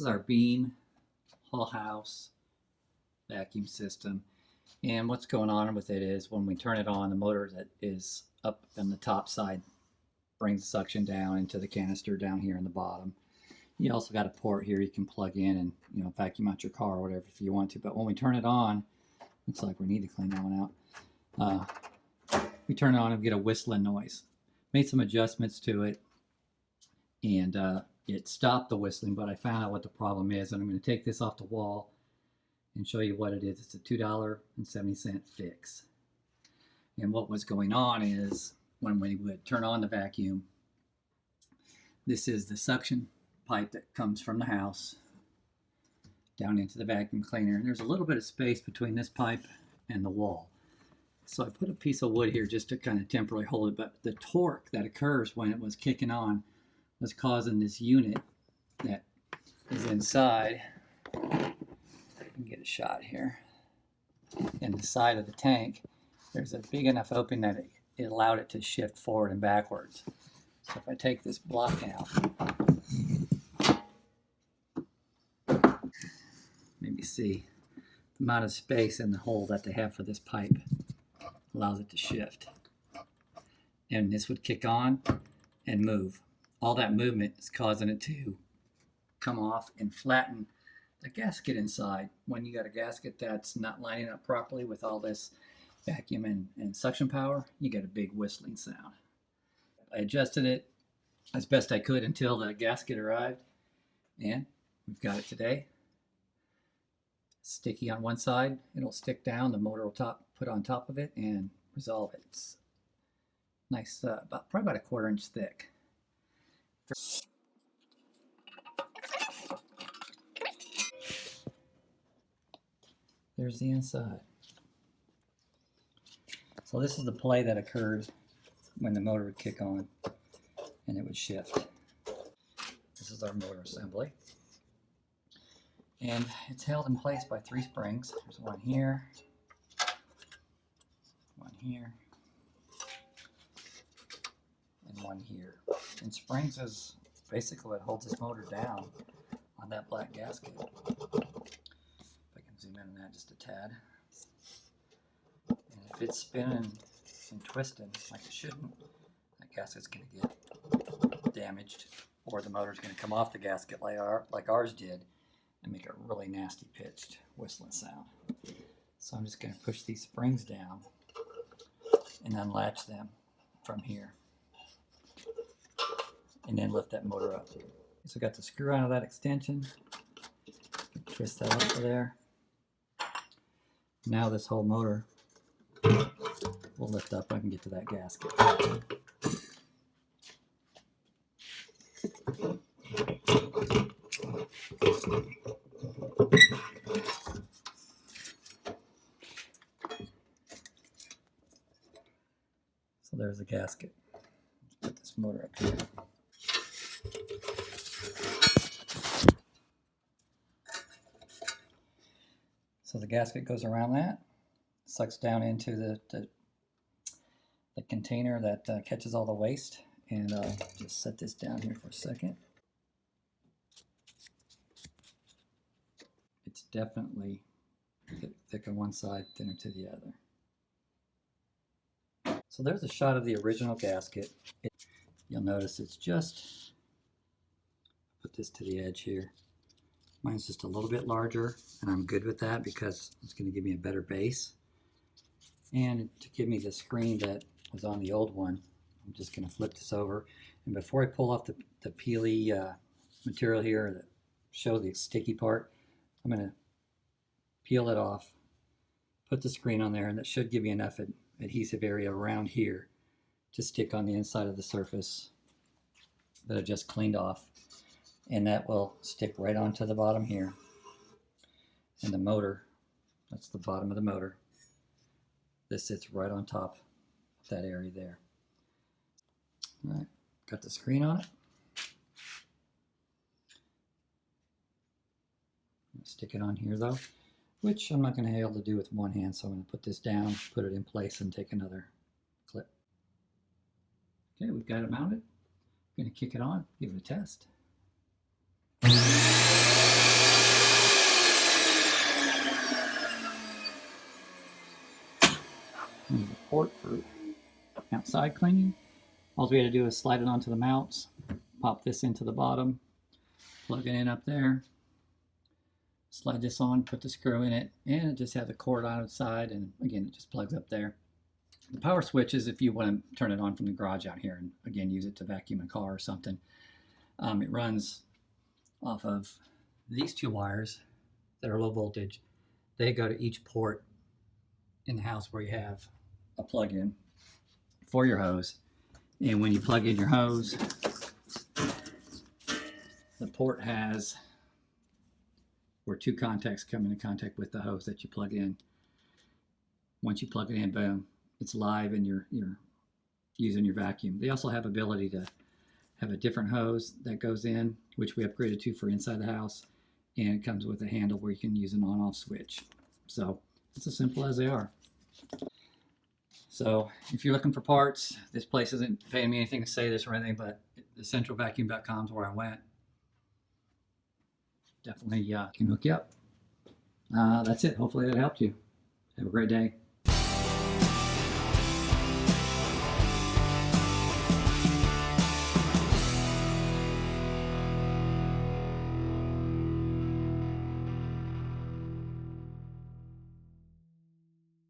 is our Beam whole house vacuum system. And what's going on with it is when we turn it on, the motor that is up on the top side brings suction down into the canister down here in the bottom. You also got a port here you can plug in and, you know, vacuum out your car or whatever if you want to. But when we turn it on, looks like we need to clean that one out. We turn it on and get a whistling noise. Made some adjustments to it, and it stopped the whistling, but I found out what the problem is, and I'm going to take this off the wall and show you what it is. It's a $2.70 fix. And what was going on is when we would turn on the vacuum, this is the suction pipe that comes from the house down into the vacuum cleaner, and there's a little bit of space between this pipe and the wall. So I put a piece of wood here just to kind of temporarily hold it, but the torque that occurs when it was kicking on was causing this unit that is inside, I can get a shot here, in the side of the tank. There's a big enough opening that it allowed it to shift forward and backwards. So if I take this block out, maybe see the amount of space in the hole that they have for this pipe allows it to shift. And this would kick on and move. All that movement is causing it to come off and flatten the gasket inside. When you got a gasket that's not lining up properly with all this vacuum and suction power, you get a big whistling sound. I adjusted it as best I could until the gasket arrived, and we've got it today. Sticky on one side, it'll stick down, the motor will put on top of it and resolve it. It's nice, probably about a 1/4 inch thick. There's the inside. So this is the play that occurred when the motor would kick on and it would shift. This is our motor assembly. And it's held in place by 3 springs. There's one here, one here, and one here. And springs is basically what holds this motor down on that black gasket. If I can zoom in on that just a tad. And if it's spinning and twisting like it shouldn't, that gasket's going to get damaged, or the motor's going to come off the gasket like ours did and make a really nasty pitched whistling sound. So I'm just going to push these springs down and unlatch them from here, and then lift that motor up. So I got the screw out of that extension, twist that up there. Now this whole motor will lift up. I can get to that gasket. So there's the gasket. Let's put this motor up here. So the gasket goes around that, sucks down into the container that catches all the waste. And I'll just set this down here for a second. It's definitely thick on one side, thinner to the other. So there's a shot of the original gasket. You'll notice it's just, put this to the edge here. Mine's just a little bit larger, and I'm good with that because it's going to give me a better base. And to give me the screen that was on the old one, I'm just going to flip this over. And before I pull off the peely material here that show the sticky part, I'm going to peel it off, put the screen on there, and that should give you enough adhesive area around here to stick on the inside of the surface that I just cleaned off. And that will stick right onto the bottom here. And the motor, that's the bottom of the motor, this sits right on top of that area there. All right, got the screen on it. Stick it on here though, which I'm not going to be able to do with one hand, so I'm going to put this down, put it in place, and take another clip. Okay, we've got it mounted. I'm going to kick it on, give it a test. port for outside cleaning. All we had to do is slide it onto the mounts, pop this into the bottom, plug it in up there, slide this on, put the screw in it, and it just has a cord on its side, and again, it just plugs up there. The power switch is if you want to turn it on from the garage out here and again use it to vacuum a car or something. It runs off of these two wires that are low voltage. They go to each port in the house where you have a plug-in for your hose. And when you plug in your hose, the port has where two contacts come into contact with the hose that you plug in. Once you plug it in, boom, it's live and you're using your vacuum. They also have ability to have a different hose that goes in, which we upgraded to for inside the house, and it comes with a handle where you can use an on-off switch. So it's as simple as they are. So if you're looking for parts, this place isn't paying me anything to say this or anything, but thecentralvacuum.com is where I went. Definitely can hook you up. That's it. Hopefully that helped you. Have a great day.